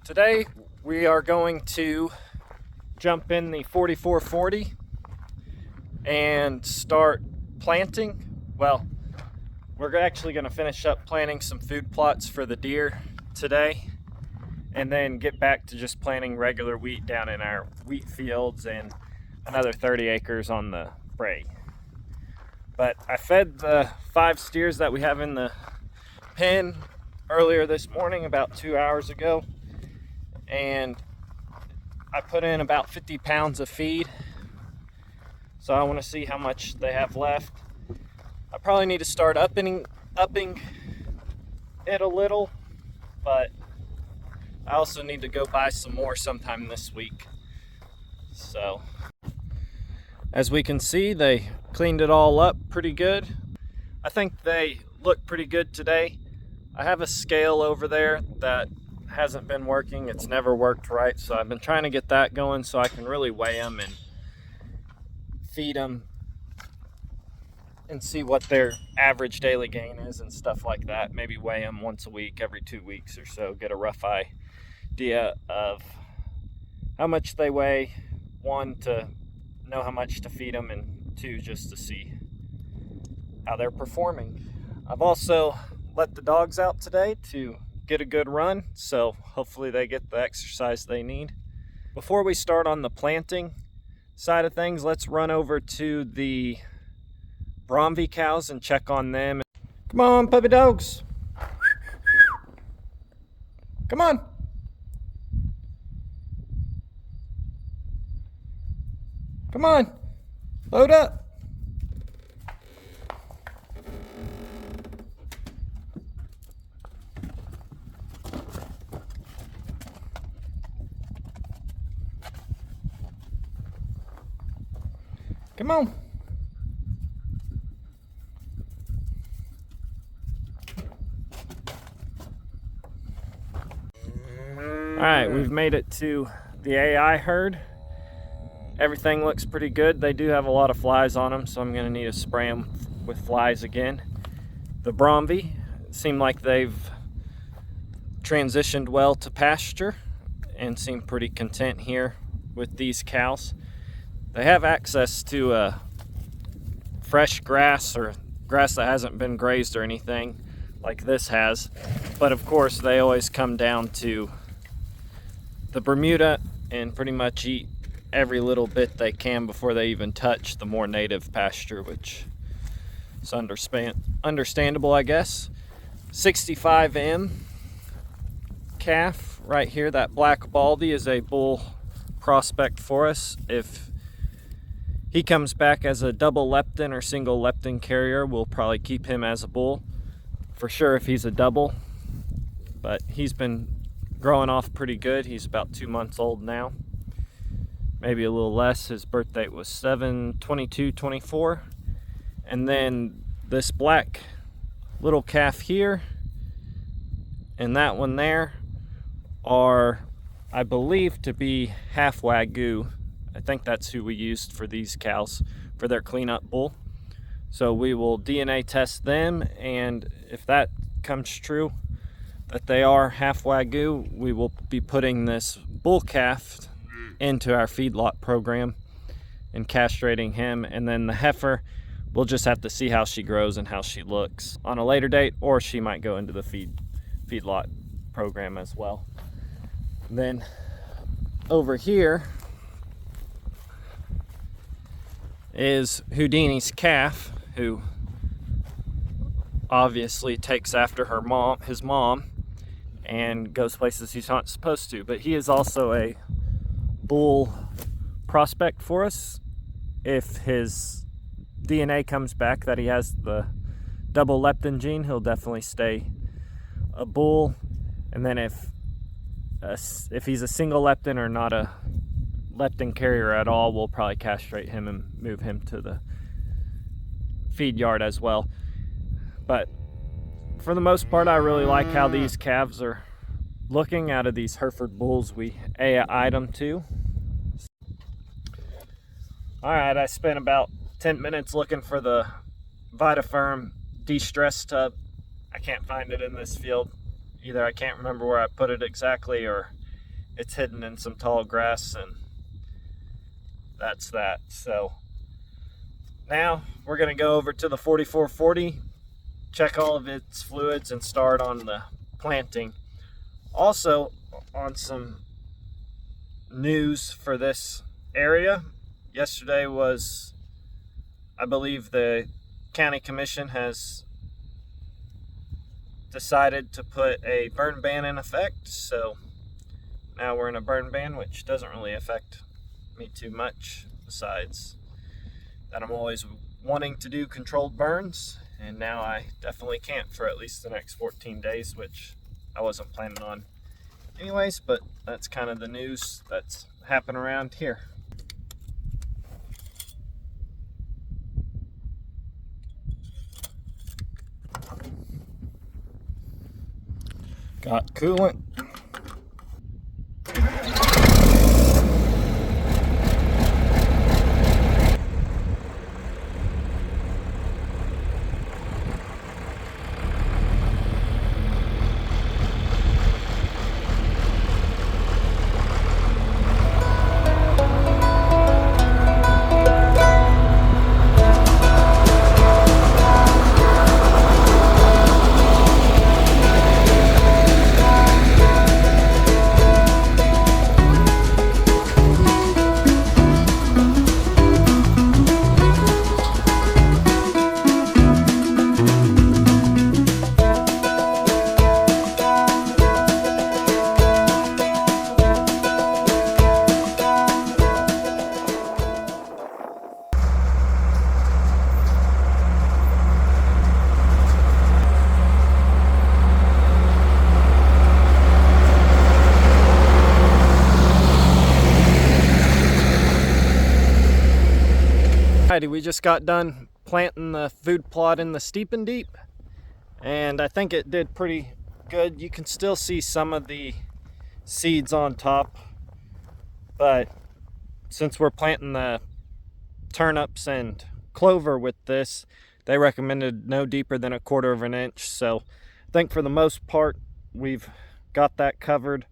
Today we are going to jump in the 4440 and start planting. Well, we're actually going to finish up planting some food plots for the deer today and then get back to just planting regular wheat down in our wheat fields and another 30 acres on the prairie. But I fed the 5 steers that we have in the pen earlier this morning, about 2 hours ago, and I put in about 50 pounds of feed, so I want to see how much they have left. I probably need to start upping it a little, but I also need to go buy some more sometime this week. So as we can see, they cleaned it all up pretty good. I think they look pretty good today. I have a scale over there that hasn't been working. It's never worked right, so I've been trying to get that going so I can really weigh them and feed them and see what their average daily gain is and stuff like that. Maybe weigh them once a week, every 2 weeks or so, get a rough idea of how much they weigh. 1, to know how much to feed them, and 2, just to see how they're performing. I've also let the dogs out today to get a good run, so hopefully they get the exercise they need. Before we start on the planting side of things, let's run over to the Bromvie cows and check on them. Come on, puppy dogs. Come on. Come on, load up. Come on. All right, we've made it to the AI herd. Everything looks pretty good. They do have a lot of flies on them, so I'm going to need to spray them with flies again. The Bromvie seem like they've transitioned well to pasture and seem pretty content here with these cows. They have access to fresh grass or grass that hasn't been grazed or anything like this has, but of course they always come down to the Bermuda and pretty much eat every little bit they can before they even touch the more native pasture, which is understandable, I guess. 65M calf right here. That black Baldy is a bull prospect for us. If he comes back as a double leptin or single leptin carrier, we'll probably keep him as a bull for sure if he's a double, but he's been growing off pretty good. He's about 2 months old now, maybe a little less. His birth date was 7/22/24. And then this black little calf here and that one there are, I believe, to be half Wagyu. I think that's who we used for these cows for their cleanup bull. So we will DNA test them, and if that comes true, that they are half Wagyu, we will be putting this bull calf into our feedlot program and castrating him. And then the heifer, we'll just have to see how she grows and how she looks on a later date, or she might go into the feedlot program as well. And then over here is Houdini's calf, who obviously takes after his mom and goes places he's not supposed to, but he is also a bull prospect for us. If his DNA comes back that he has the double leptin gene, he'll definitely stay a bull. And then if he's a single leptin or not a leptin carrier at all, we'll probably castrate him and move him to the feed yard as well. But for the most part, I really like how these calves are looking out of these Hereford bulls we AI'd them to. All right, I spent about 10 minutes looking for the Vitaferm de-stress tub. I can't find it in this field. Either I can't remember where I put it exactly, or it's hidden in some tall grass, and that's that. So now we're going to go over to the 4440, check all of its fluids, and start on the planting. Also, on some news for this area, yesterday was, I believe, the county commission has decided to put a burn ban in effect. So now we're in a burn ban, which doesn't really affect me too much, besides that I'm always wanting to do controlled burns, and now I definitely can't for at least the next 14 days, which I wasn't planning on anyways, but that's kind of the news that's happened around here. Got coolant. We just got done planting the food plot in the steep and deep, and I think it did pretty good. You can still see some of the seeds on top, but since we're planting the turnips and clover with this, they recommended no deeper than 1/4 of an inch. So I think for the most part we've got that covered.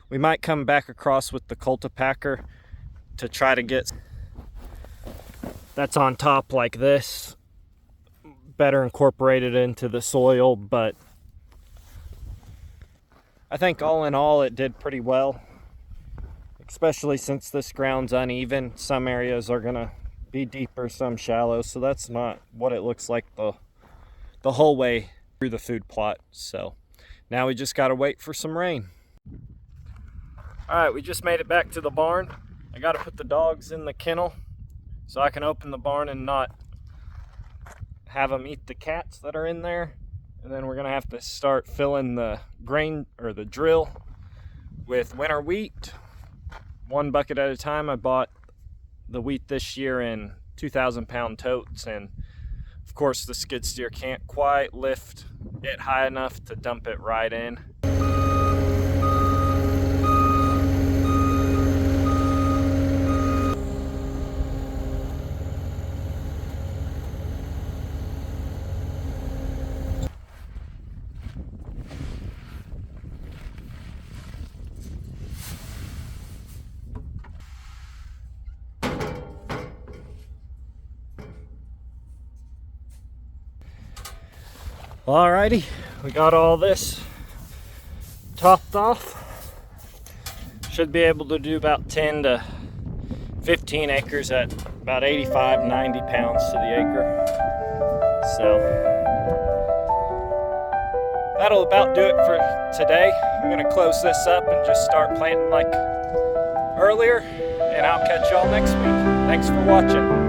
We might come back across with the cultipacker to try to get that's on top like this better incorporated into the soil, but I think all in all it did pretty well, especially since this ground's uneven. Some areas are gonna be deeper, some shallow, so that's not what it looks like the whole way through the food plot. So now we just gotta wait for some rain. All right, we just made it back to the barn. I gotta put the dogs in the kennel so I can open the barn and not have them eat the cats that are in there. And then we're gonna have to start filling the grain or the drill with winter wheat, 1 bucket at a time. I bought the wheat this year in 2,000-pound totes, and of course the skid steer can't quite lift it high enough to dump it right in. Alrighty, we got all this topped off. Should be able to do about 10 to 15 acres at about 85-90 pounds to the acre. So that'll about do it for today. I'm gonna close this up and just start planting like earlier, and I'll catch y'all next week. Thanks for watching.